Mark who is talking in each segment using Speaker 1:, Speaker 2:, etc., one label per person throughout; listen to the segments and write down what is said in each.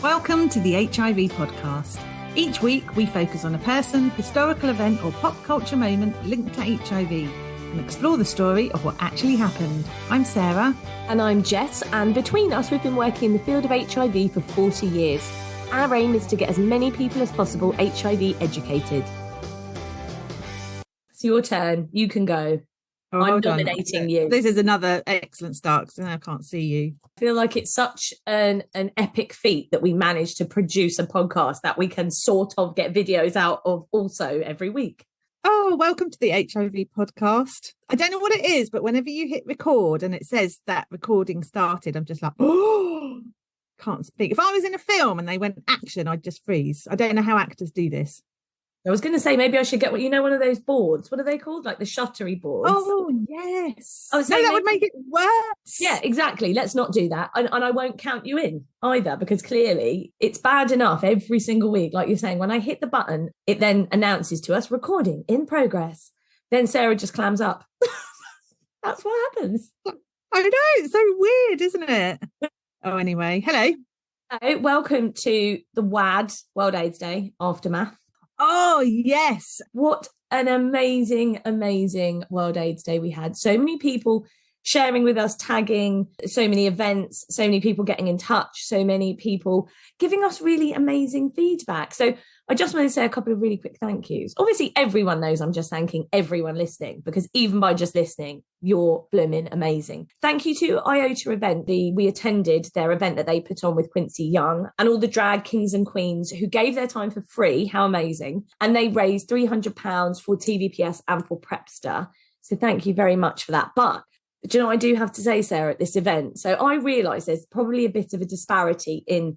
Speaker 1: Welcome to the HIV podcast. Each week we focus on a person, historical event or pop culture moment linked to HIV and explore the story of what actually happened. I'm Sarah.
Speaker 2: And I'm Jess, and between us we've been working in the field of HIV for 40 years. Our aim is to get as many people as possible HIV educated. It's your turn. You can go.
Speaker 1: Oh,
Speaker 2: I'm dominating you.
Speaker 1: This is another excellent start because now I can't see you.
Speaker 2: I feel like it's such an epic feat that we managed to produce a podcast that we can sort of get videos out of also every week.
Speaker 1: Oh, welcome to the HIV podcast. I don't know what it is, but whenever you hit record and it says that recording started, I'm just like, oh, can't speak. If I was in a film and they went action, I'd just freeze. I don't know how actors do this.
Speaker 2: I was going to say, maybe I should get one of those boards. What are they called? Like the shuttery boards.
Speaker 1: Oh, yes.
Speaker 2: I was saying
Speaker 1: that would make it worse.
Speaker 2: Yeah, exactly. Let's not do that. And I won't count you in either, because clearly it's bad enough every single week. Like you're saying, when I hit the button, it then announces to us recording in progress. Then Sarah just clams up. That's what happens.
Speaker 1: I know. It's so weird, isn't it? Oh, anyway. Hello.
Speaker 2: Hello. Welcome to the WAD, World AIDS Day Aftermath.
Speaker 1: Oh, yes.
Speaker 2: What an amazing, amazing World AIDS Day we had. So many people sharing with us, tagging, so many events, so many people getting in touch, so many people giving us really amazing feedback. So I just want to say a couple of really quick thank yous. Obviously, everyone knows I'm just thanking everyone listening, because even by just listening, you're blooming amazing. Thank you to IOTA Event. We attended their event that they put on with Quincy Young and all the drag kings and queens who gave their time for free. How amazing. And they raised £300 for TVPS and for Prepster. So thank you very much for that. But do you know what I do have to say, Sarah, at this event? So I realise there's probably a bit of a disparity in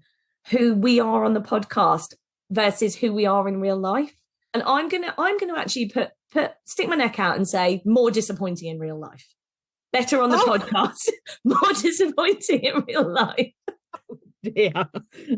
Speaker 2: who we are on the podcast versus who we are in real life. And I'm gonna actually stick my neck out and say more disappointing in real life. Better on the podcast, more disappointing in real life.
Speaker 1: Yeah.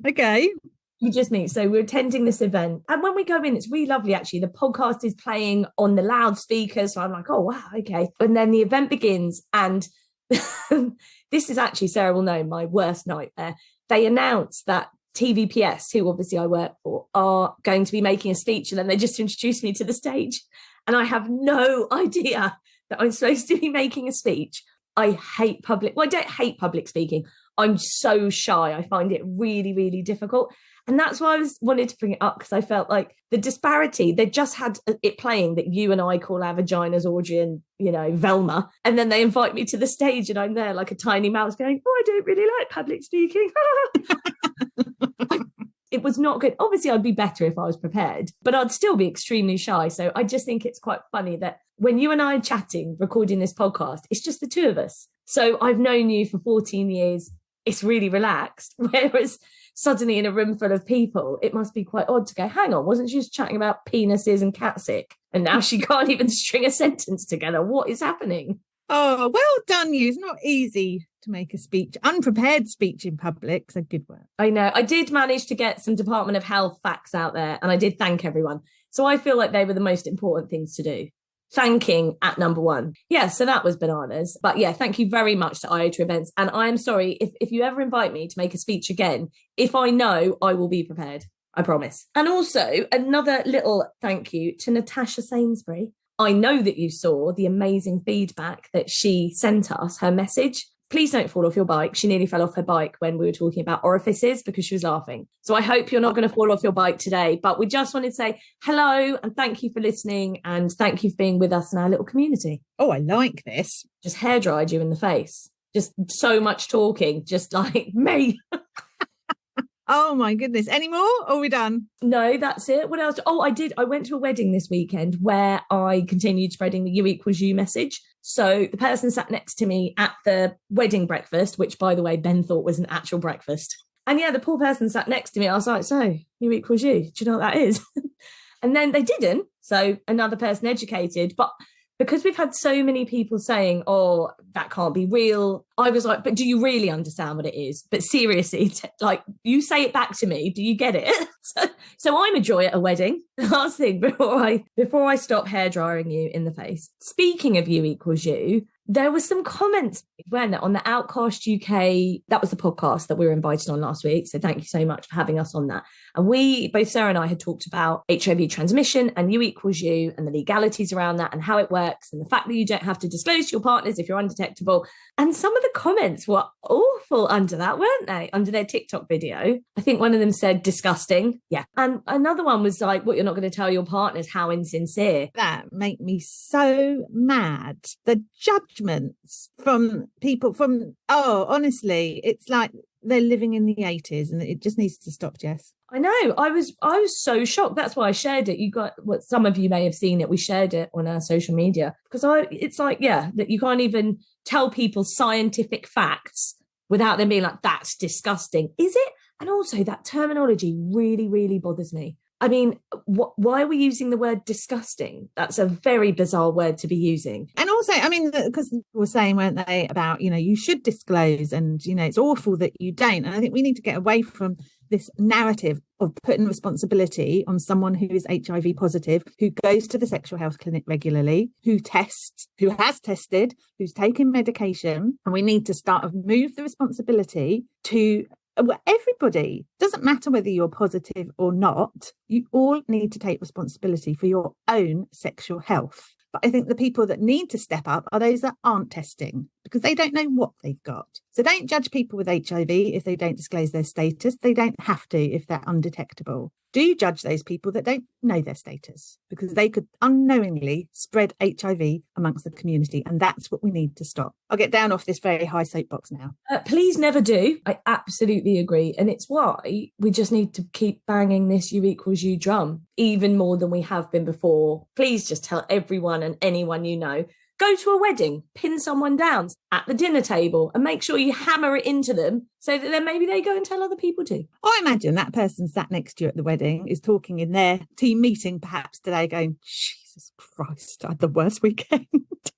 Speaker 1: Okay.
Speaker 2: You just meet. So we're attending this event. And when we go in, it's really lovely, actually. The podcast is playing on the loudspeakers. So I'm like, oh, wow, okay. And then the event begins. And this is actually, Sarah will know, my worst nightmare. They announce that TVPS, who obviously I work for, are going to be making a speech, and then they just introduce me to the stage. And I have no idea that I'm supposed to be making a speech. I hate public. Well, I don't hate public speaking. I'm so shy. I find it really, really difficult. And that's why I wanted to bring it up, because I felt like the disparity, they just had it playing that you and I call our vaginas Audrey and, Velma. And then they invite me to the stage and I'm there like a tiny mouse going, oh, I don't really like public speaking. It was not good. Obviously, I'd be better if I was prepared, but I'd still be extremely shy. So I just think it's quite funny that when you and I are chatting, recording this podcast, it's just the two of us. So I've known you for 14 years. It's really relaxed. Whereas suddenly in a room full of people, it must be quite odd to go, hang on, wasn't she just chatting about penises and catsick? And now she can't even string a sentence together. What is happening?
Speaker 1: Oh, well done, you. It's not easy to make a speech, unprepared speech in public. So good work.
Speaker 2: I know. I did manage to get some Department of Health facts out there, and I did thank everyone. So I feel like they were the most important things to do. Thanking at number one. Yeah, so that was bananas. But yeah, thank you very much to IOTA Events. And I am sorry, if you ever invite me to make a speech again, if I know, I will be prepared. I promise. And also another little thank you to Natasha Sainsbury. I know that you saw the amazing feedback that she sent us, her message. Please don't fall off your bike. She nearly fell off her bike when we were talking about orifices because she was laughing. So I hope you're not going to fall off your bike today. But we just wanted to say hello and thank you for listening and thank you for being with us in our little community.
Speaker 1: Oh, I like this.
Speaker 2: Just hair dried you in the face. Just so much talking, just like me.
Speaker 1: Oh my goodness. Any more? Or are we done?
Speaker 2: No, that's it. What else? Oh, I went to a wedding this weekend where I continued spreading the U equals U message. So the person sat next to me at the wedding breakfast, which by the way, Ben thought was an actual breakfast. And yeah, the poor person sat next to me. I was like, so U equals U, do you know what that is? And then they didn't. So another person educated, but because we've had so many people saying, oh, that can't be real. I was like, but do you really understand what it is? But seriously, like you say it back to me. Do you get it? So I'm a joy at a wedding. Last thing before I stop hair drying you in the face. Speaking of U equals U, there were some comments when on the Outcast UK, that was the podcast that we were invited on last week. So thank you so much for having us on that. And both Sarah and I had talked about HIV transmission and U equals U and the legalities around that and how it works and the fact that you don't have to disclose to your partners if you're undetectable. And some of the comments were awful under that, weren't they? Under their TikTok video. I think one of them said disgusting. Yeah. And another one was like, what, you're not going to tell your partners, how insincere.
Speaker 1: That make me so mad. The judgments from people honestly, it's like they're living in the 80s and it just needs to stop, Jess.
Speaker 2: I know. I was so shocked. That's why I shared it. You got what some of you may have seen it. We shared it on our social media because it's like, yeah, that you can't even tell people scientific facts without them being like, that's disgusting. Is it? And also that terminology really, really bothers me. I mean, why are we using the word disgusting? That's a very bizarre word to be using.
Speaker 1: And also, I mean, because they were saying, weren't they, about, you should disclose and, it's awful that you don't. And I think we need to get away from this narrative of putting responsibility on someone who is HIV positive, who goes to the sexual health clinic regularly, who has tested, who's taken medication. And we need to move the responsibility to everybody. Doesn't matter whether you're positive or not, you all need to take responsibility for your own sexual health. But I think the people that need to step up are those that aren't testing because they don't know what they've got. So don't judge people with HIV if they don't disclose their status. They don't have to if they're undetectable. Do judge those people that don't know their status because they could unknowingly spread HIV amongst the community. And that's what we need to stop. I'll get down off this very high soapbox now.
Speaker 2: Please never do. I absolutely agree. And it's why we just need to keep banging this U equals U drum even more than we have been before. Please just tell everyone and anyone you know. Go to a wedding, pin someone down at the dinner table and make sure you hammer it into them so that then maybe they go and tell other people too.
Speaker 1: I imagine that person sat next to you at the wedding is talking in their team meeting perhaps today going, Jesus Christ, I had the worst weekend.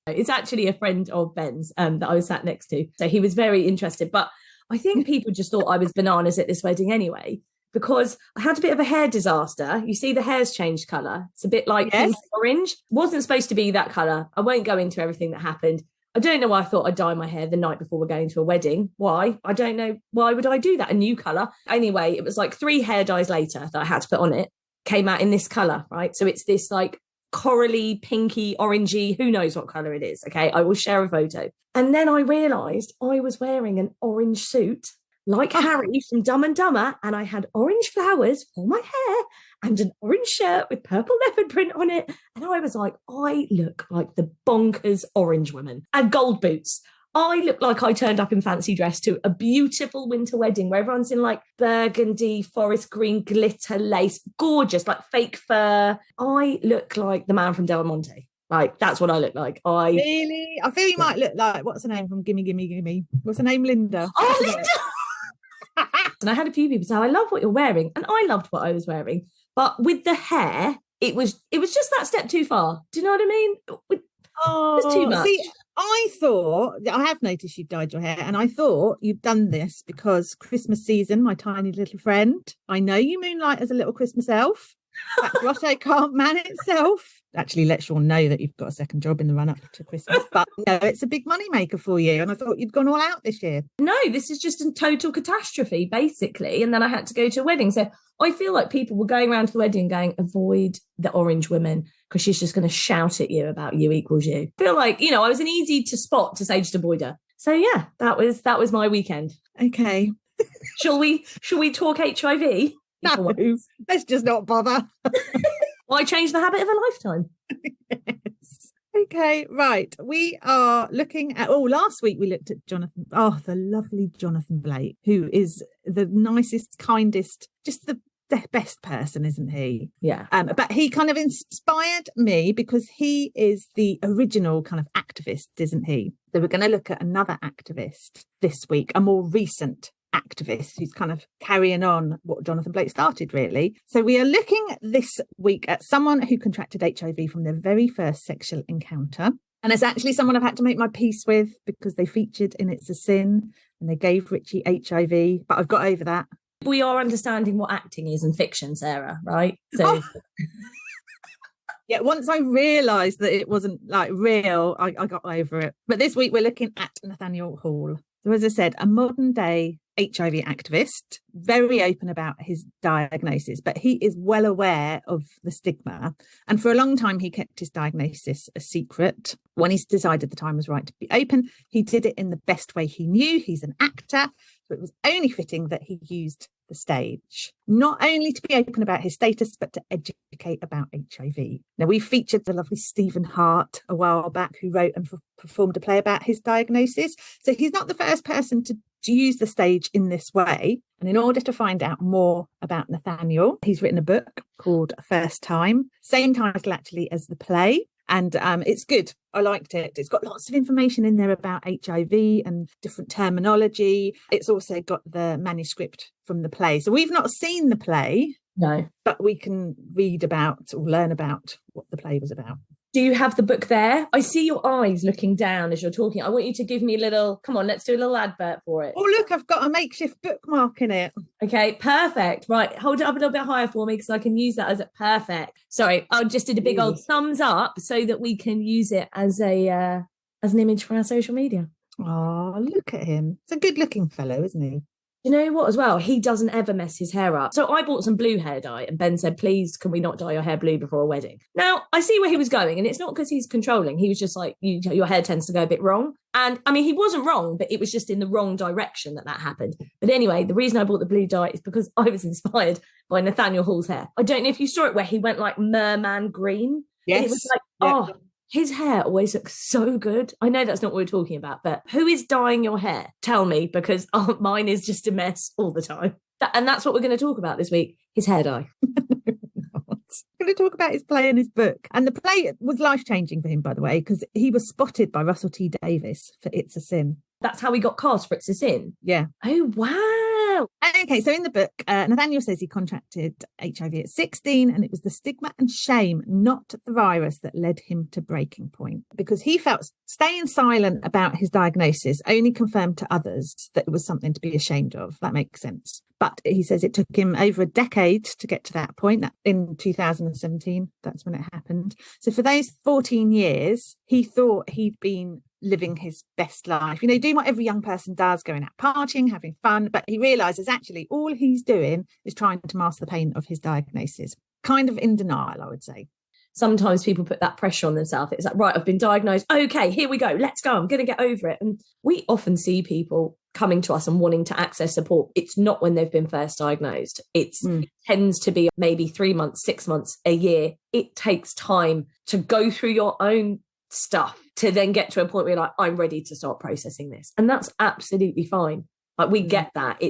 Speaker 2: It's actually a friend of Ben's that I was sat next to. So he was very interested. But I think people just thought I was bananas at this wedding anyway, because I had a bit of a hair disaster. You see the hair's changed colour. It's a bit like pink orange. Wasn't supposed to be that colour. I won't go into everything that happened. I don't know why I thought I'd dye my hair the night before we're going to a wedding. Why? I don't know. Why would I do that? A new colour. Anyway, it was like 3 hair dyes later that I had to put on it. Came out in this colour, right? So it's this like corally, pinky, orangey, who knows what colour it is. Okay, I will share a photo. And then I realised I was wearing an orange suit like Harry from Dumb and Dumber, and I had orange flowers for my hair and an orange shirt with purple leopard print on it. And I was like, I look like the bonkers orange woman. And gold boots. I look like I turned up in fancy dress to a beautiful winter wedding where everyone's in like burgundy, forest green, glitter lace, gorgeous, like fake fur. I look like the man from Del Monte. Like, that's what I look like.
Speaker 1: Really? I feel you might look like, what's her name from Gimme, Gimme, Gimme? What's her name? Linda.
Speaker 2: Oh, Linda! And I had a few people say, I love what you're wearing. And I loved what I was wearing. But with the hair, it was just that step too far. Do you know what I mean? It was too much.
Speaker 1: See, I have noticed you've dyed your hair, and I thought you'd done this because Christmas season, my tiny little friend, I know you moonlight as a little Christmas elf. That grotto can't man itself. Actually lets you all know that you've got a second job in the run up to Christmas, but no, it's a big money maker for you, and I thought you'd gone all out this year.
Speaker 2: No, this is just a total catastrophe basically, and then I had to go to a wedding. So I feel like people were going around to the wedding going, avoid the orange woman because she's just going to shout at you about U equals U. I feel like, I was an easy to spot to say just avoid her. So yeah, that was my weekend.
Speaker 1: Okay.
Speaker 2: Shall we talk HIV?
Speaker 1: No, let's just not bother.
Speaker 2: Why change the habit of a lifetime?
Speaker 1: Yes. Okay, right. We are looking at, last week we looked at Jonathan, the lovely Jonathan Blake, who is the nicest, kindest, just the best person, isn't he?
Speaker 2: Yeah.
Speaker 1: But he kind of inspired me because he is the original kind of activist, isn't he? So we're going to look at another activist this week, a more recent activist who's kind of carrying on what Jonathan Blake started, really. So we are looking this week at someone who contracted HIV from their very first sexual encounter. And it's actually someone I've had to make my peace with because they featured in It's a Sin and they gave Richie HIV, but I've got over that.
Speaker 2: We are understanding what acting is in fiction, Sarah, right? So
Speaker 1: Yeah, once I realised that it wasn't like real, I got over it. But this week we're looking at Nathaniel Hall. So as I said, a modern day HIV activist, very open about his diagnosis, but he is well aware of the stigma. And for a long time, he kept his diagnosis a secret. When he decided the time was right to be open, he did it in the best way he knew. He's an actor, so it was only fitting that he used the stage, not only to be open about his status, but to educate about HIV. Now, we featured the lovely Stephen Hart a while back, who wrote and performed a play about his diagnosis. So he's not the first person to use the stage in this way. And in order to find out more about Nathaniel, he's written a book called First Time, same title actually as the play. And it's good. I liked it. It's got lots of information in there about HIV and different terminology. It's also got the manuscript from the play. So we've not seen the play.
Speaker 2: No.
Speaker 1: But we can read about or learn about what the play was about.
Speaker 2: Do you have the book there? I see your eyes looking down as you're talking. I want you to give me a little, come on, let's do a little advert for it.
Speaker 1: Oh, look, I've got a makeshift bookmark in it.
Speaker 2: Okay, perfect. Right, hold it up a little bit higher for me because I can use that as a perfect. Sorry, I just did a big old thumbs up so that we can use it as an image for our social media.
Speaker 1: Oh, look at him. It's a good looking fellow, isn't he?
Speaker 2: You know what as well? He doesn't ever mess his hair up. So I bought some blue hair dye and Ben said, please, can we not dye your hair blue before a wedding? Now, I see where he was going, and it's not because he's controlling. He was just like, your hair tends to go a bit wrong. And I mean, he wasn't wrong, but it was just in the wrong direction that happened. But anyway, the reason I bought the blue dye is because I was inspired by Nathaniel Hall's hair. I don't know if you saw it where he went like merman green.
Speaker 1: Yes.
Speaker 2: And it was like, his hair always looks so good. I know that's not what we're talking about, but who is dyeing your hair? Tell me, because mine is just a mess all the time. And that's what we're going to talk about this week, his hair dye.
Speaker 1: Going to talk about his play and his book. And the play was life-changing for him, by the way, because he was spotted by Russell T Davies for It's a Sin.
Speaker 2: That's how he got cast for It's a Sin?
Speaker 1: Yeah.
Speaker 2: Oh, wow.
Speaker 1: Okay, so in the book, Nathaniel says he contracted HIV at 16, and it was the stigma and shame, not the virus, that led him to breaking point, because he felt staying silent about his diagnosis only confirmed to others that it was something to be ashamed of. That makes sense. But he says it took him over a decade to get to that point. That in 2017, that's when it happened. So for those 14 years, he thought he'd been living his best life, doing what every young person does, going out partying, having fun. But he realizes actually all he's doing is trying to mask the pain of his diagnosis. Kind of in denial, I would say.
Speaker 2: Sometimes people put that pressure on themselves. It's like, right, I've been diagnosed. Okay, here we go. Let's go. I'm going to get over it. And we often see people coming to us and wanting to access support. It's not when they've been first diagnosed. It tends to be maybe 3 months, 6 months, a year. It takes time to go through your own stuff to then get to a point where you're like, I'm ready to start processing this. And that's absolutely fine. Like, we get that.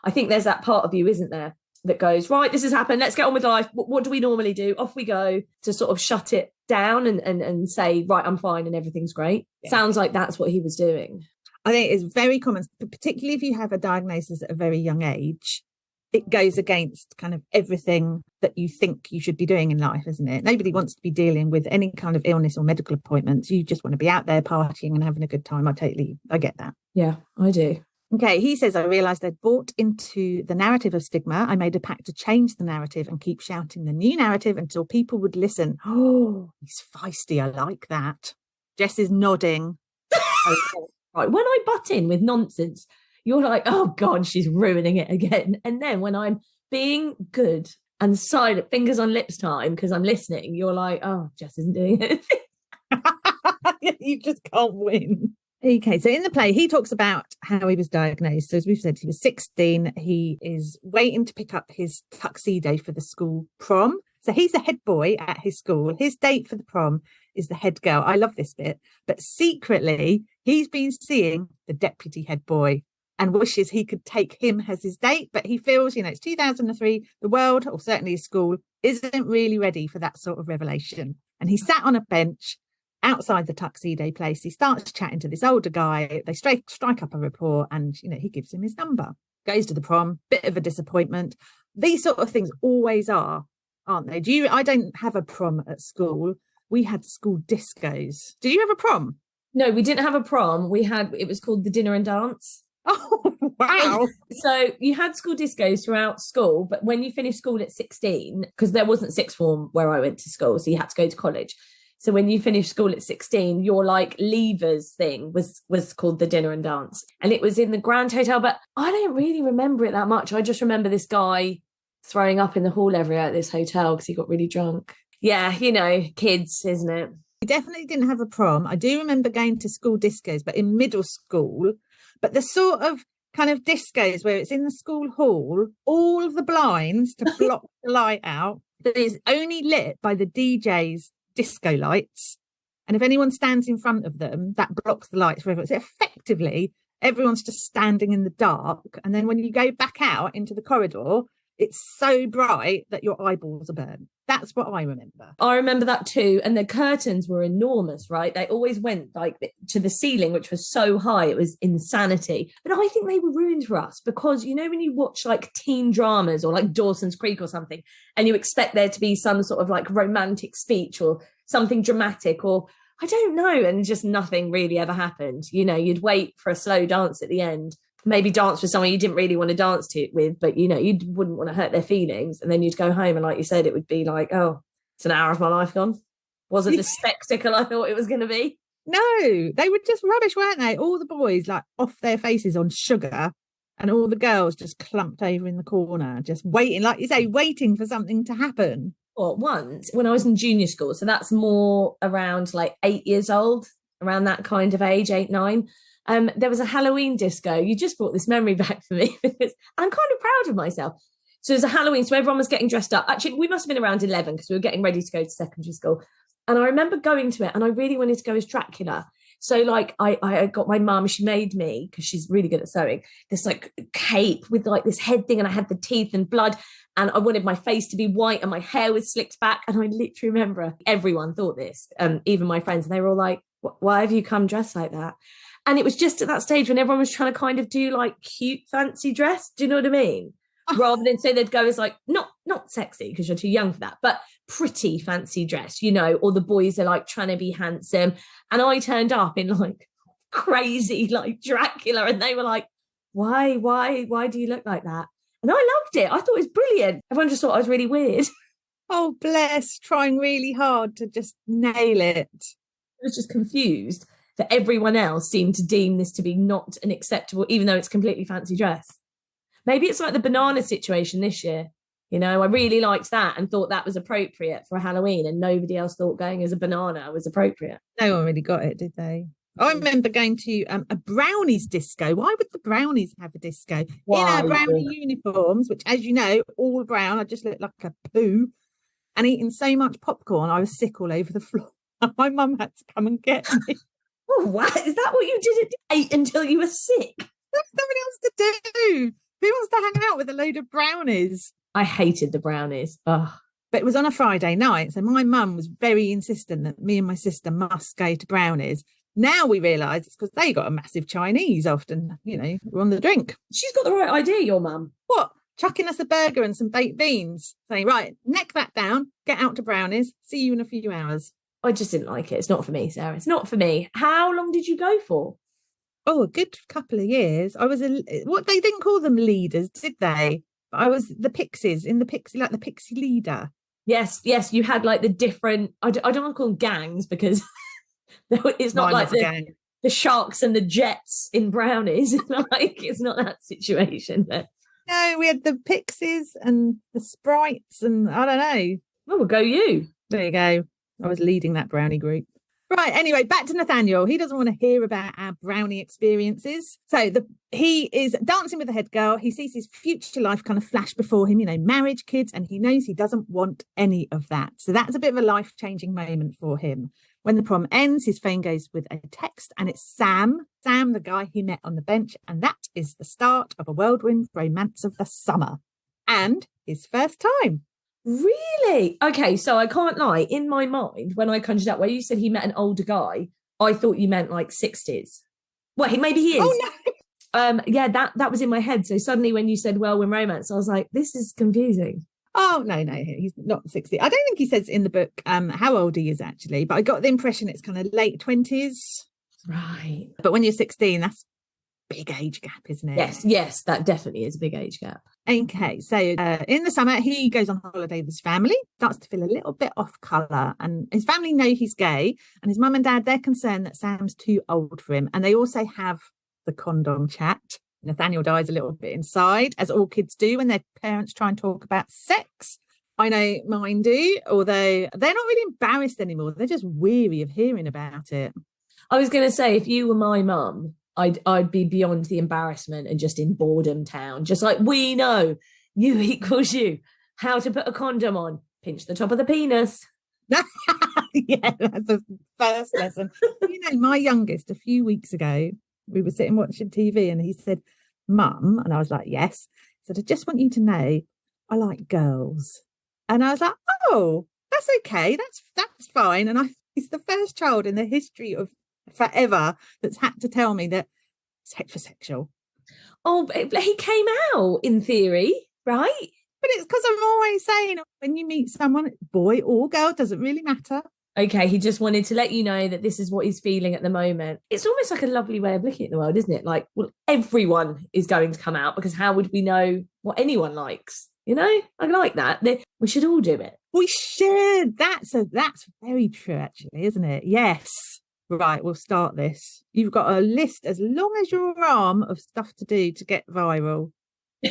Speaker 2: I think there's that part of you, isn't there, that goes, right, this has happened, let's get on with life. What do we normally do? Off we go, to sort of shut it down and say, right, I'm fine and everything's great. Yeah. Sounds like that's what he was doing.
Speaker 1: I think it's very common, particularly if you have a diagnosis at a very young age. It goes against kind of everything that you think you should be doing in life, isn't it? Nobody wants to be dealing with any kind of illness or medical appointments. You just want to be out there partying and having a good time. I get that.
Speaker 2: Yeah, I do.
Speaker 1: Okay, he says, I realised I'd bought into the narrative of stigma. I made a pact to change the narrative and keep shouting the new narrative until people would listen. Oh, he's feisty. I like that. Jess is nodding.
Speaker 2: Okay. Right, when I butt in with nonsense, you're like, oh God, she's ruining it again. And then when I'm being good and silent, fingers on lips time, because I'm listening, you're like, oh, Jess isn't doing it.
Speaker 1: You just can't win. Okay, so in the play, he talks about how he was diagnosed. So as we've said, he was 16. He is waiting to pick up his tuxedo for the school prom. So he's the head boy at his school. His date for the prom is the head girl. I love this bit. But secretly, he's been seeing the deputy head boy and wishes he could take him as his date. But he feels, it's 2003, the world, or certainly his school, isn't really ready for that sort of revelation. And he sat on a bench outside the tuxedo place. He starts chatting to this older guy. They strike up a rapport, and he gives him his number. Goes to the prom, bit of a disappointment. These sort of things always are, aren't they? I don't have a prom at school. We had school discos. Did you have a prom?
Speaker 2: No, we didn't have a prom. It was called the dinner and dance.
Speaker 1: Oh, wow.
Speaker 2: So you had school discos throughout school, but when you finished school at 16, because there wasn't sixth form where I went to school, so you had to go to college. So when you finished school at 16, your like leavers thing was called the dinner and dance. And it was in the Grand Hotel, but I don't really remember it that much. I just remember this guy throwing up in the hall every night at this hotel because he got really drunk. Yeah, you know, kids, isn't it?
Speaker 1: We definitely didn't have a prom. I do remember going to school discos, but in middle school, but the sort of kind of discos where it's in the school hall, all of the blinds to block the light out, that is only lit by the DJ's disco lights. And if anyone stands in front of them, that blocks the lights for everyone. So effectively, everyone's just standing in the dark. And then when you go back out into the corridor, it's so bright that your eyeballs are burned. That's what I remember.
Speaker 2: I remember that too. And the curtains were enormous, right? They always went like to the ceiling, which was so high. It was insanity. But I think they were ruined for us because, you know, when you watch like teen dramas or like Dawson's Creek or something, and you expect there to be some sort of like romantic speech or something dramatic or I don't know. And just nothing really ever happened. You know, you'd wait for a slow dance at the end. Maybe dance with someone you didn't really want to dance with, but you know, you wouldn't want to hurt their feelings. And then you'd go home and like you said, it would be like, oh, it's an hour of my life gone. Wasn't the spectacle I thought it was going to be.
Speaker 1: No, they were just rubbish, weren't they? All the boys like off their faces on sugar and all the girls just clumped over in the corner, just waiting, like you say, waiting for something to happen.
Speaker 2: Or once when I was in junior school, so that's more around like 8 years old, around that kind of age, 8, 9. There was a Halloween disco. You just brought this memory back for me because I'm kind of proud of myself. So it was a Halloween, so everyone was getting dressed up. Actually, we must have been around 11 because we were getting ready to go to secondary school. And I remember going to it and I really wanted to go as Dracula. So like I got my mum, she made me, because she's really good at sewing, this like cape with like this head thing and I had the teeth and blood and I wanted my face to be white and my hair was slicked back. And I literally remember everyone thought this, even my friends, and they were all like, why have you come dressed like that? And it was just at that stage when everyone was trying to kind of do like cute, fancy dress. Do you know what I mean? Rather than say they'd go as like, not sexy because you're too young for that, but pretty fancy dress, you know, or the boys are like trying to be handsome. And I turned up in like crazy, like Dracula. And they were like, why do you look like that? And I loved it. I thought it was brilliant. Everyone just thought I was really weird.
Speaker 1: Oh, bless, trying really hard to just nail it.
Speaker 2: I was just confused that everyone else seemed to deem this to be not an acceptable, even though it's completely fancy dress. Maybe it's like the banana situation this year. You know, I really liked that and thought that was appropriate for Halloween and nobody else thought going as a banana was appropriate.
Speaker 1: No one really got it, did they? I remember going to a brownies disco. Why would the brownies have a disco?
Speaker 2: Why?
Speaker 1: In our brownie uniforms, which, as you know, all brown. I just looked like a poo. And eating so much popcorn, I was sick all over the floor. My mum had to come and get me.
Speaker 2: Oh, what? Is that what you did at 8 until you were sick?
Speaker 1: There's nothing else to do. Who wants to hang out with a load of brownies?
Speaker 2: I hated the brownies. Oh.
Speaker 1: But it was on a Friday night. So my mum was very insistent that me and my sister must go to brownies. Now we realise it's because they got a massive Chinese often, you know, we're on the drink.
Speaker 2: She's got the right idea, your mum.
Speaker 1: What? Chucking us a burger and some baked beans. Saying, right, neck that down, get out to brownies, see you in a few hours.
Speaker 2: I just didn't like it. It's not for me, Sarah. It's not for me. How long did you go for?
Speaker 1: Oh, a good couple of years. I was what they didn't call them leaders, did they? But I was the pixies in the pixie, like the pixie leader.
Speaker 2: Yes. You had like the different. I don't want to call them gangs because it's not like the sharks and the jets in brownies. Like it's not that situation. But...
Speaker 1: No, we had the pixies and the sprites, and I don't know.
Speaker 2: Oh, well, go you.
Speaker 1: There you go. I was leading that brownie group. Right, anyway, back to Nathaniel. He doesn't want to hear about our brownie experiences. So he is dancing with the head girl. He sees his future life kind of flash before him, you know, marriage, kids, and he knows he doesn't want any of that. So that's a bit of a life-changing moment for him. When the prom ends, his phone goes with a text, and it's Sam, the guy he met on the bench, and that is the start of a whirlwind romance of the summer. And his first time.
Speaker 2: Really? Okay, so I can't lie. In my mind, when I conjured up where you said he met an older guy, I thought you meant like 60s. Well, maybe he is.
Speaker 1: Oh, no.
Speaker 2: Yeah, that was in my head. So suddenly when you said whirlwind romance, I was like, this is confusing.
Speaker 1: Oh, no, he's not 60. I don't think he says in the book how old he is actually, but I got the impression it's kind of late 20s.
Speaker 2: Right.
Speaker 1: But when you're 16, that's big age gap, isn't it?
Speaker 2: Yes, that definitely is a big age gap.
Speaker 1: Okay, so in the summer, he goes on holiday with his family, starts to feel a little bit off colour, and his family know he's gay, and his mum and dad, they're concerned that Sam's too old for him, and they also have the condom chat. Nathaniel dies a little bit inside, as all kids do when their parents try and talk about sex. I know mine do, although they're not really embarrassed anymore. They're just weary of hearing about it.
Speaker 2: I was going to say, if you were my mum, I'd be beyond the embarrassment and just in boredom town. Just like, we know you equals you. How to put a condom on. Pinch the top of the penis.
Speaker 1: Yeah, that's the first lesson. You know, my youngest, a few weeks ago, we were sitting watching TV and he said, Mum, and I was like, yes. He said, I just want you to know I like girls. And I was like, oh, that's okay. That's fine. And he's the first child in the history of forever that's had to tell me that it's heterosexual.
Speaker 2: Oh, he came out in theory, right?
Speaker 1: But it's because I'm always saying when you meet someone, boy or girl, doesn't really matter.
Speaker 2: Okay, he just wanted to let you know that this is what he's feeling at the moment. It's almost like a lovely way of looking at the world, isn't it? Like, well, everyone is going to come out, because how would we know what anyone likes? You know, I like that. We should all do it.
Speaker 1: We should. That's very true, actually, isn't it? Yes. Right, we'll start this. You've got a list as long as your arm of stuff to do to get viral.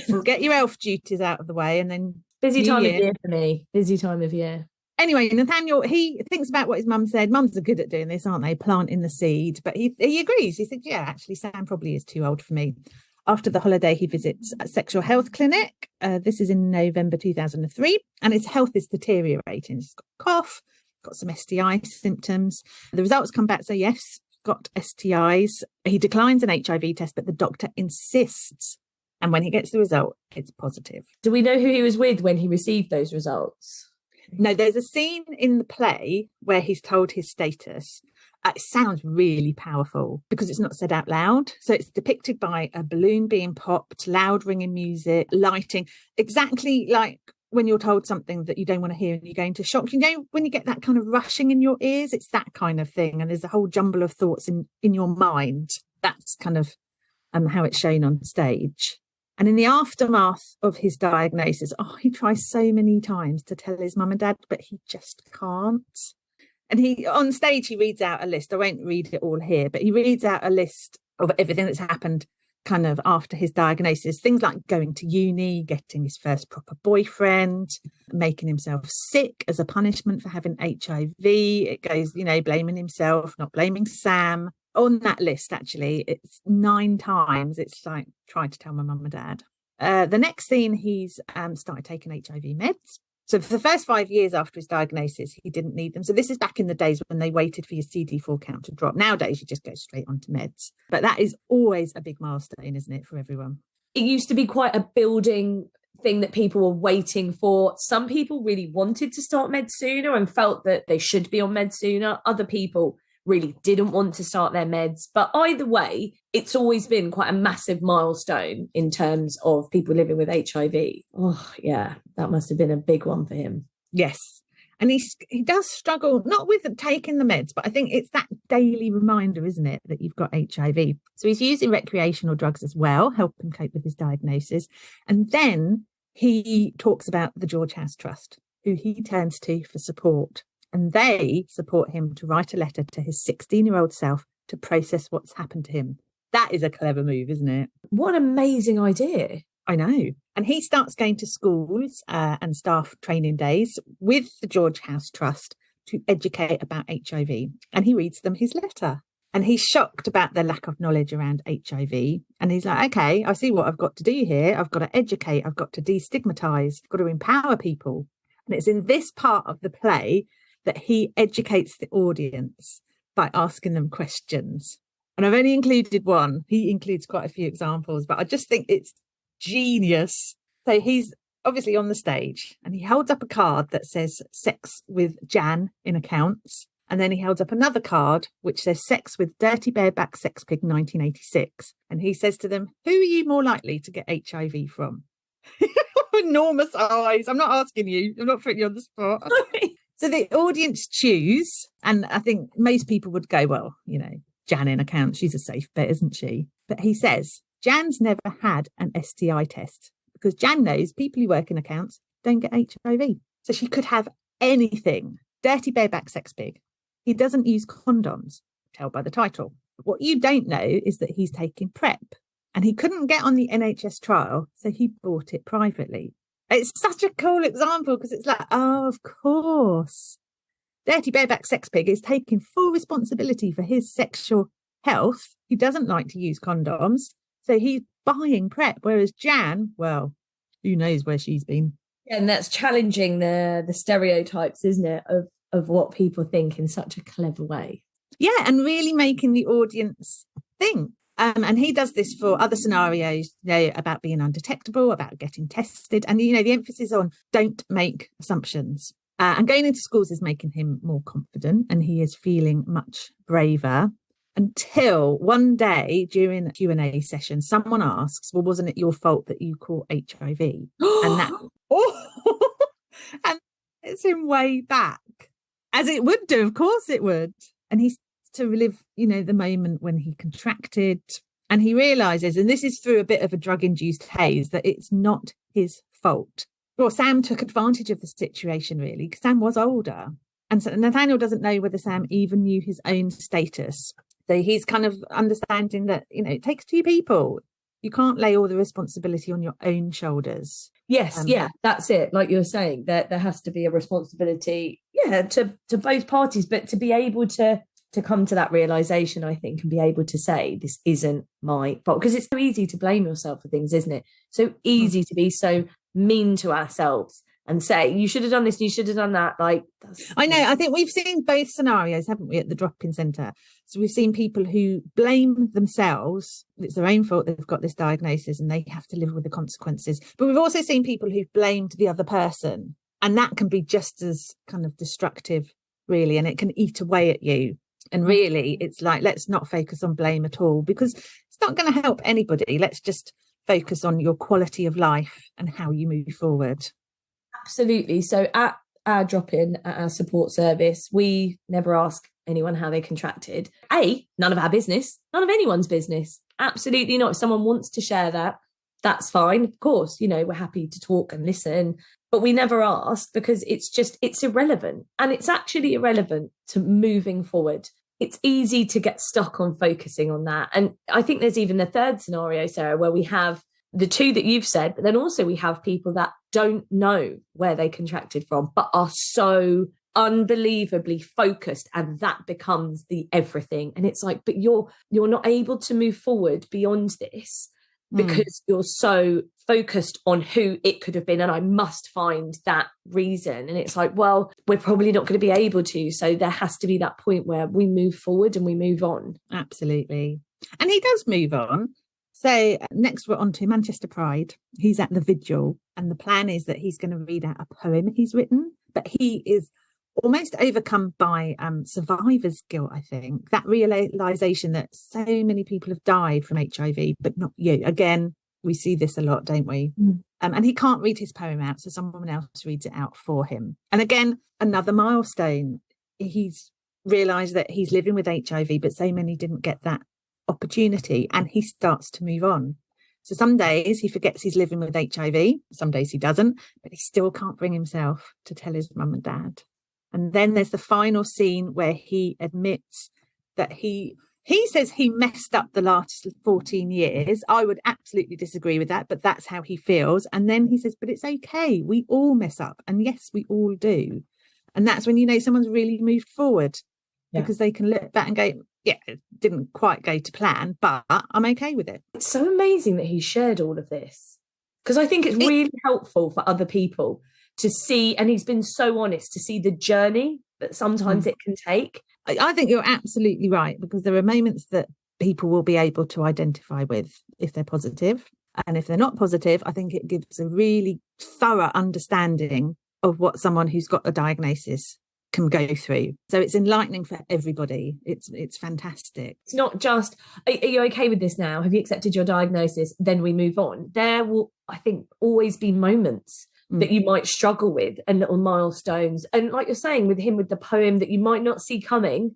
Speaker 1: We'll get your elf duties out of the way, and then
Speaker 2: busy time of year for me. Busy time of year.
Speaker 1: Anyway, Nathaniel, he thinks about what his mum said. Mums are good at doing this, aren't they? Planting the seed. But he agrees. He said, yeah, actually, Sam probably is too old for me. After the holiday, he visits a sexual health clinic. This is in November 2003. And his health is deteriorating. He's got a cough, got some STI symptoms. The results come back, say, yes, got STIs. He declines an HIV test, but the doctor insists. And when he gets the result, it's positive.
Speaker 2: Do we know who he was with when he received those results?
Speaker 1: No, there's a scene in the play where he's told his status. It sounds really powerful because it's not said out loud. So it's depicted by a balloon being popped, loud ringing music, lighting, exactly like when you're told something that you don't want to hear and you go into shock. You know, when you get that kind of rushing in your ears, it's that kind of thing. And there's a whole jumble of thoughts in your mind. That's kind of how it's shown on stage. And in the aftermath of his diagnosis, he tries so many times to tell his mum and dad, but he just can't. And on stage, he reads out a list. I won't read it all here, but he reads out a list of everything that's happened kind of after his diagnosis. Things like going to uni, getting his first proper boyfriend, making himself sick as a punishment for having HIV. It goes, blaming himself, not blaming Sam. On that list, actually, it's 9 times. It's like, trying to tell my mum and dad. The next scene, he's started taking HIV meds. So for the first 5 years after his diagnosis, he didn't need them. So this is back in the days when they waited for your CD4 count to drop. Nowadays, you just go straight onto meds. But that is always a big milestone, isn't it, for everyone?
Speaker 2: It used to be quite a building thing that people were waiting for. Some people really wanted to start meds sooner and felt that they should be on meds sooner. Other people really didn't want to start their meds. But either way, it's always been quite a massive milestone in terms of people living with HIV. Oh, yeah, that must have been a big one for him.
Speaker 1: Yes. And he does struggle, not with taking the meds, but I think it's that daily reminder, isn't it, that you've got HIV. So he's using recreational drugs as well, help him cope with his diagnosis. And then he talks about the George House Trust, who he turns to for support. And they support him to write a letter to his 16-year-old self to process what's happened to him. That is a clever move, isn't it?
Speaker 2: What an amazing idea.
Speaker 1: I know. And he starts going to schools and staff training days with the George House Trust to educate about HIV. And he reads them his letter. And he's shocked about their lack of knowledge around HIV. And he's like, okay, I see what I've got to do here. I've got to educate. I've got to destigmatize. I've got to empower people. And it's in this part of the play that he educates the audience by asking them questions. And I've only included one. He includes quite a few examples, but I just think it's genius. So he's obviously on the stage and he holds up a card that says sex with Jan in accounts. And then he holds up another card which says sex with Dirty Bareback Sex Pig 1986. And he says to them, who are you more likely to get HIV from? Enormous eyes. I'm not asking you. I'm not putting you on the spot. So the audience choose, and I think most people would go, well, Jan in accounts. She's a safe bet, isn't she? But he says, Jan's never had an STI test because Jan knows people who work in accounts don't get HIV. So she could have anything. Dirty bareback sex pig. He doesn't use condoms, tell by the title. What you don't know is that he's taking PrEP and he couldn't get on the NHS trial, so he bought it privately. It's such a cool example because it's like, oh, of course. Dirty bareback sex pig is taking full responsibility for his sexual health. He doesn't like to use condoms, so he's buying PrEP. Whereas Jan, well, who knows where she's been.
Speaker 2: Yeah, and that's challenging the stereotypes, isn't it, of what people think in such a clever way.
Speaker 1: Yeah, and really making the audience think. And he does this for other scenarios, about being undetectable, about getting tested. And, the emphasis on don't make assumptions. And going into schools is making him more confident and he is feeling much braver until one day during a Q&A session, someone asks, well, wasn't it your fault that you caught HIV? And that, and it's him way back, as it would do. Of course it would. And he's to relive, the moment when he contracted, and he realizes, and this is through a bit of a drug-induced haze, that it's not his fault. Well, Sam took advantage of the situation, really, because Sam was older. And so Nathaniel doesn't know whether Sam even knew his own status. So he's kind of understanding that, it takes two people. You can't lay all the responsibility on your own shoulders.
Speaker 2: Yes, that's it. Like you're saying, that there has to be a responsibility, to both parties, but to be able to come to that realization, I think, and be able to say, this isn't my fault. Because it's so easy to blame yourself for things, isn't it? So easy to be so mean to ourselves and say, you should have done this, you should have done that. I know,
Speaker 1: I think we've seen both scenarios, haven't we, at the drop-in centre? So we've seen people who blame themselves. It's their own fault they've got this diagnosis and they have to live with the consequences. But we've also seen people who've blamed the other person. And that can be just as kind of destructive, really, and it can eat away at you. And really, it's like, let's not focus on blame at all, because it's not going to help anybody. Let's just focus on your quality of life and how you move forward.
Speaker 2: Absolutely. So at our drop-in, at our support service, we never ask anyone how they contracted. None of our business, none of anyone's business. Absolutely not. If someone wants to share that, that's fine. Of course, we're happy to talk and listen, but we never ask because it's irrelevant. And it's actually irrelevant to moving forward. It's easy to get stuck on focusing on that. And I think there's even the third scenario, Sarah, where we have the two that you've said, but then also we have people that don't know where they contracted from, but are so unbelievably focused, and that becomes the everything. And it's like, but you're not able to move forward beyond this because you're so focused on who it could have been, and I must find that reason. And it's like, well, we're probably not going to be able to. So there has to be that point where we move forward and we move on.
Speaker 1: Absolutely. And he does move on. So next we're on to Manchester Pride. He's at the vigil, and the plan is that he's going to read out a poem he's written, but he is almost overcome by survivor's guilt, I think. That realisation that so many people have died from HIV, but not you. Again, we see this a lot, don't we? And he can't read his poem out, so someone else reads it out for him. And again, another milestone. He's realised that he's living with HIV, but so many didn't get that opportunity, and he starts to move on. So some days he forgets he's living with HIV, some days he doesn't, but he still can't bring himself to tell his mum and dad. And then there's the final scene where he admits that he says he messed up the last 14 years. I would absolutely disagree with that, but that's how he feels. And then he says, but it's okay. We all mess up. And yes, we all do. And that's when, someone's really moved forward, because they can look back and go, yeah, it didn't quite go to plan, but I'm okay with it.
Speaker 2: It's so amazing that he shared all of this, because I think it's really helpful for other people to see, and he's been so honest, to see the journey that sometimes it can take.
Speaker 1: I think you're absolutely right, because there are moments that people will be able to identify with if they're positive. And if they're not positive, I think it gives a really thorough understanding of what someone who's got a diagnosis can go through. So it's enlightening for everybody. It's fantastic.
Speaker 2: It's not just, are you okay with this now? Have you accepted your diagnosis? Then we move on. There will, I think, always be moments that you might struggle with, and little milestones. And like you're saying with him, with the poem that you might not see coming,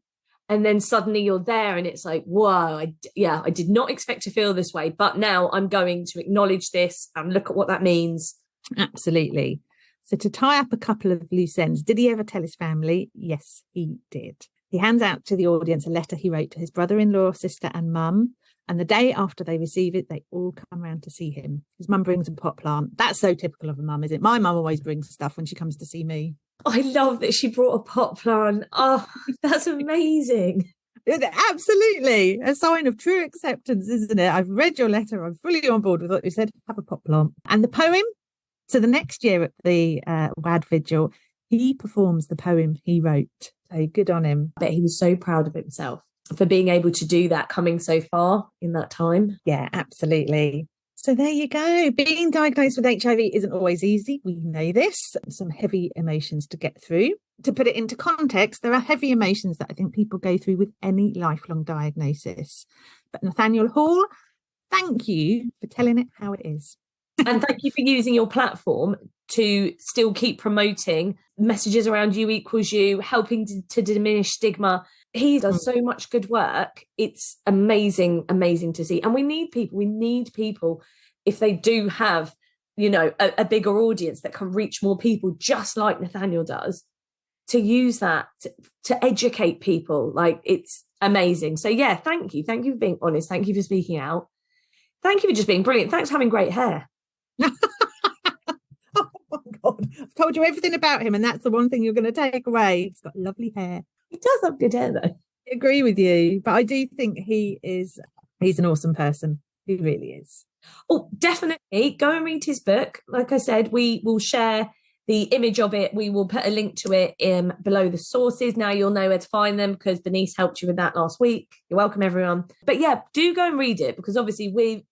Speaker 2: And then suddenly you're there and it's like, whoa, I did not expect to feel this way. But now I'm going to acknowledge this and look at what that means.
Speaker 1: Absolutely. So to tie up a couple of loose ends, did he ever tell his family? Yes, he did. He hands out to the audience a letter he wrote to his brother-in-law, sister and mum. And the day after they receive it, they all come round to see him. His mum brings a pot plant. That's so typical of a mum, isn't it? My mum always brings stuff when she comes to see me.
Speaker 2: I love that she brought a pot plant. Oh, that's amazing.
Speaker 1: Absolutely. A sign of true acceptance, isn't it? I've read your letter. I'm fully on board with what you said. Have a pot plant. And the poem. So the next year at the WAD Vigil, he performs the poem he wrote. So good on him.
Speaker 2: I bet he was so proud of himself for being able to do that, coming so far in that time.
Speaker 1: Yeah, absolutely. So there you go. Being diagnosed with HIV isn't always easy. We know this. Some heavy emotions to get through. To put it into context, there are heavy emotions that I think people go through with any lifelong diagnosis. But Nathaniel Hall, thank you for telling it how it is.
Speaker 2: And thank you for using your platform to still keep promoting messages around you equals you, helping to diminish stigma. He does so much good work. It's amazing, amazing to see. And we need people, if they do have, a bigger audience that can reach more people, just like Nathaniel does, to use that to educate people. Like, it's amazing. So yeah, thank you. Thank you for being honest. Thank you for speaking out. Thank you for just being brilliant. Thanks for having great hair.
Speaker 1: Oh my God. I've told you everything about him, and that's the one thing you're going to take away. He's got lovely hair.
Speaker 2: He does have good hair, though.
Speaker 1: I agree with you, but I do think he's an awesome person. He really is.
Speaker 2: Oh, definitely. Go and read his book. Like I said, we will share the image of it. We will put a link to it below the sources. Now you'll know where to find them because Denise helped you with that last week. You're welcome, everyone. But yeah, do go and read it, because obviously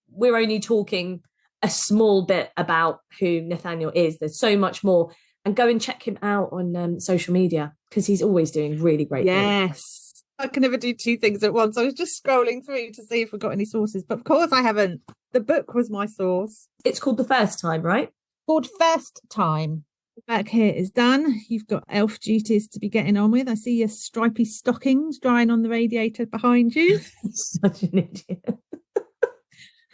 Speaker 2: we're only talking a small bit about who Nathaniel is. There's so much more. And go and check him out on social media, because he's always doing really great things.
Speaker 1: Yes. I can never do two things at once. I was just scrolling through to see if we got any sources, but of course I haven't. The book was my source.
Speaker 2: It's called The First Time, right?
Speaker 1: Called First Time. Back here is done. You've got elf duties to be getting on with. I see your stripy stockings drying on the radiator behind you.
Speaker 2: Such an idiot.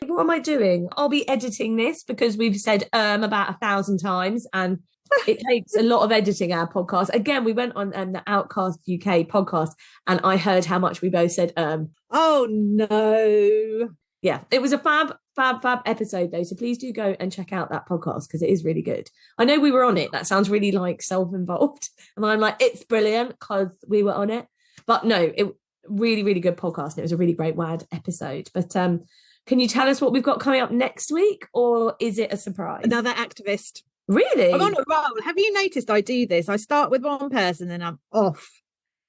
Speaker 2: What am I doing? I'll be editing this, because we've said about 1,000 times, and it takes a lot of editing our podcast. Again, we went on the Outcast UK podcast, and I heard how much we both said
Speaker 1: Oh no.
Speaker 2: Yeah, it was a fab episode though, so please do go and check out that podcast, because it is really good. I know we were on it. That sounds really like self-involved, and I'm like, it's brilliant because we were on it. But no, it really, really good podcast, and it was a really great WAD episode. But can you tell us what we've got coming up next week, or is it a surprise?
Speaker 1: Another activist.
Speaker 2: Really?
Speaker 1: I'm on a roll. Have you noticed I do this? I start with one person and I'm off.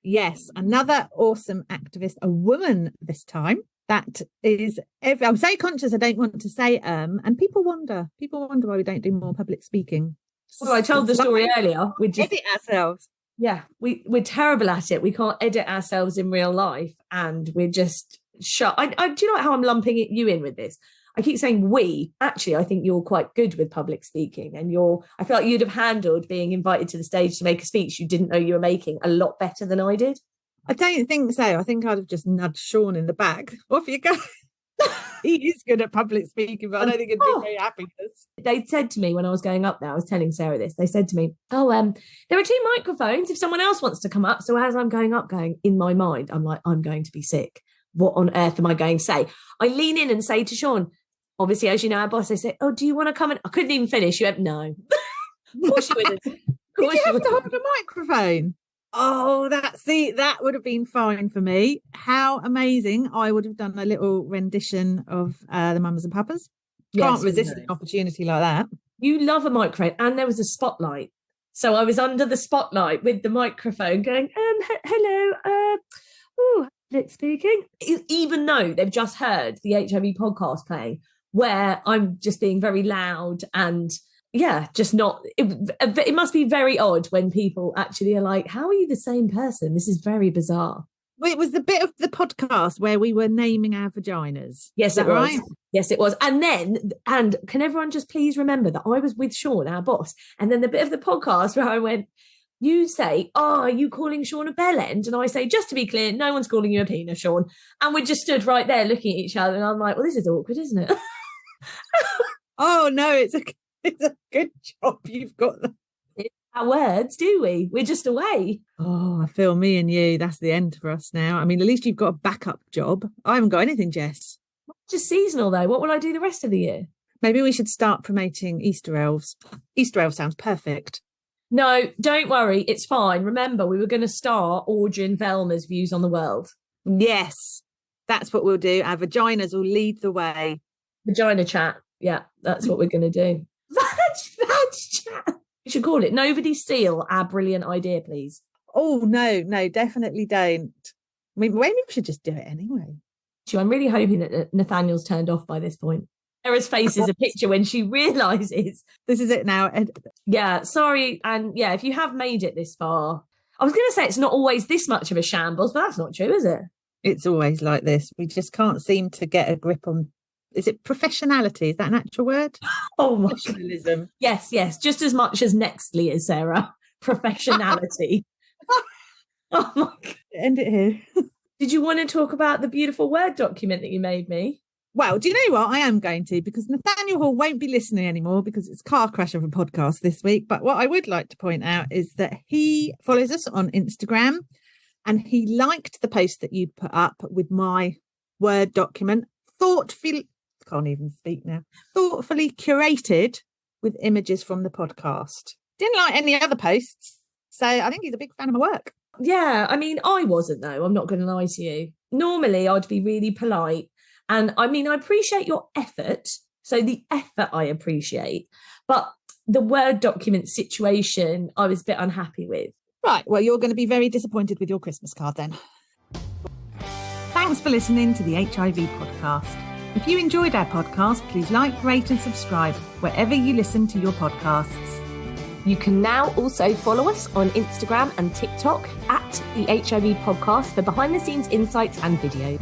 Speaker 1: Yes, another awesome activist, a woman this time. That is, I'm so conscious I don't want to say and people wonder why we don't do more public speaking.
Speaker 2: Well, I told the story earlier. We just
Speaker 1: edit ourselves.
Speaker 2: Yeah, we're terrible at it. We can't edit ourselves in real life, and we're just shut. Do you know how I'm lumping you in with this? I keep saying we. Actually, I think you're quite good with public speaking, and I feel like you'd have handled being invited to the stage to make a speech you didn't know you were making a lot better than I did.
Speaker 1: I don't think so. I think I'd have just nudged Sean in the back. Off you go. He is good at public speaking, but I don't think he'd be very happy with us.
Speaker 2: They said to me when I was going up there, I was telling Sarah this, they said to me, there are 2 microphones if someone else wants to come up. So as I'm going in my mind, I'm like, I'm going to be sick. What on earth am I going to say? I lean in and say to Sean, obviously, as you know, our boss, I say, do you want to come in? I couldn't even finish. You went, no. Of course you wouldn't.
Speaker 1: Did you have to hold a microphone? Oh, that would have been fine for me. How amazing. I would have done a little rendition of the Mamas and Papas. Can't resist an opportunity like that.
Speaker 2: You love a microphone, and there was a spotlight. So I was under the spotlight with the microphone going, hello, public speaking. Even though they've just heard the HIV podcast playing, where I'm just being very loud and just not, it must be very odd when people actually are like, how are you the same person? This is very bizarre.
Speaker 1: Well, it was the bit of the podcast where we were naming our vaginas.
Speaker 2: Yes, it was. Right? Yes, it was. And can everyone just please remember that I was with Sean, our boss, and then the bit of the podcast where I went, You say, "Oh, are you calling Sean a bell end?" And I say, "Just to be clear, no one's calling you a penis, Sean." And we just stood right there looking at each other. And I'm like, well, this is awkward, isn't it?
Speaker 1: Oh, no, it's a good job you've got them.
Speaker 2: Our words, do we? We're just away.
Speaker 1: Oh, I feel me and you. That's the end for us now. I mean, at least you've got a backup job. I haven't got anything, Jess.
Speaker 2: Just seasonal, though. What will I do the rest of the year?
Speaker 1: Maybe we should start promoting Easter elves. Easter elf sounds perfect.
Speaker 2: No, don't worry. It's fine. Remember, we were going to start Audrey and Velma's views on the world.
Speaker 1: Yes, that's what we'll do. Our vaginas will lead the way.
Speaker 2: Vagina chat. Yeah, that's what we're going to do. Vag chat. We should call it Nobody Steal Our Brilliant Idea, please.
Speaker 1: Oh, no, definitely don't. I mean, maybe we should just do it anyway.
Speaker 2: I'm really hoping that Nathaniel's turned off by this point. Sarah's face is a picture when she realises.
Speaker 1: This is it now.
Speaker 2: Yeah, sorry. And yeah, if you have made it this far, I was going to say it's not always this much of a shambles, but that's not true, is it?
Speaker 1: It's always like this. We just can't seem to get a grip on, is it professionality? Is that an actual word?
Speaker 2: Oh my
Speaker 1: Professionalism.
Speaker 2: God. Yes. Just as much as Nextly is, Sarah. Professionality. Oh my God.
Speaker 1: End it here.
Speaker 2: Did you want to talk about the beautiful Word document that you made me?
Speaker 1: Well, do you know what? I am going to, because Nathaniel Hall won't be listening anymore because it's car crash of a podcast this week. But what I would like to point out is that he follows us on Instagram and he liked the post that you'd put up with my Word document, thoughtfully curated with images from the podcast. Didn't like any other posts. So I think he's a big fan of my work.
Speaker 2: Yeah, I mean, I wasn't, though. I'm not going to lie to you. Normally, I'd be really polite. And I mean, I appreciate your effort. So the effort I appreciate. But the Word document situation, I was a bit unhappy with.
Speaker 1: Right. Well, you're going to be very disappointed with your Christmas card then. Thanks for listening to the HIV podcast. If you enjoyed our podcast, please like, rate and subscribe wherever you listen to your podcasts.
Speaker 2: You can now also follow us on Instagram and TikTok at the HIV podcast for behind the scenes insights and videos.